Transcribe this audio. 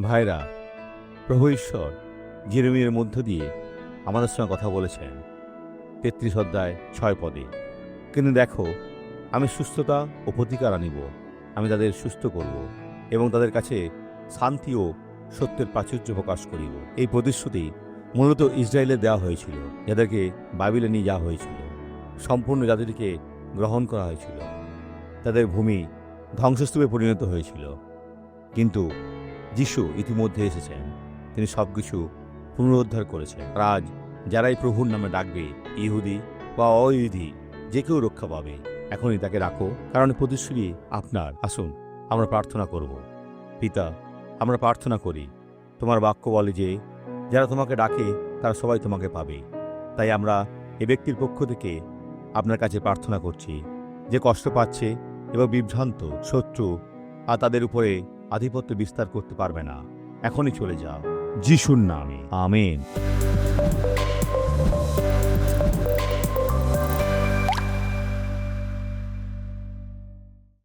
ভাইরা, প্রভু ঈশ্বর যেরেমিয়ার মধ্য দিয়ে আমাদের সঙ্গে কথা বলেছেন ৩৩ অধ্যায় ৬ পদে। কিন্তু দেখো, আমি সুস্থতা ও প্রতিকার আনিব, আমি তাদের সুস্থ করব এবং তাদের কাছে শান্তি ও সত্যের প্রাচুর্য প্রকাশ করিব। এই প্রতিশ্রুতি মূলত ইসরায়েলে দেওয়া হয়েছিল, যাদেরকে বাবিলে নিয়ে যাওয়া হয়েছিল। সম্পূর্ণ জাতিটিকে গ্রহণ করা হয়েছিল, তাদের ভূমি ধ্বংসস্তূপে পরিণত হয়েছিল। কিন্তু যিশু ইতিমধ্যে এসেছেন, তিনি সব কিছু পুনরুদ্ধার করেছেন। আর আজ যারাই প্রভুর নামে ডাকবে, ইহুদি বা অইহুদি, যে কেউ রক্ষা পাবে। এখনই তাকে রাখো, কারণ প্রতিশ্রুতি আপনার। আসুন আমরা প্রার্থনা করব। পিতা, আমরা প্রার্থনা করি, তোমার বাক্য বলে যে যারা তোমাকে ডাকে তারা সবাই তোমাকে পাবে। তাই আমরা এ ব্যক্তির পক্ষ থেকে আপনার কাছে প্রার্থনা করছি, যে কষ্ট পাচ্ছে এবং বিভ্রান্ত, শত্রু আর তাদের উপরে আধিপত্য বিস্তার করতে পারবে না। এখনই চলে যাও, যিশুর নামে, আমেন।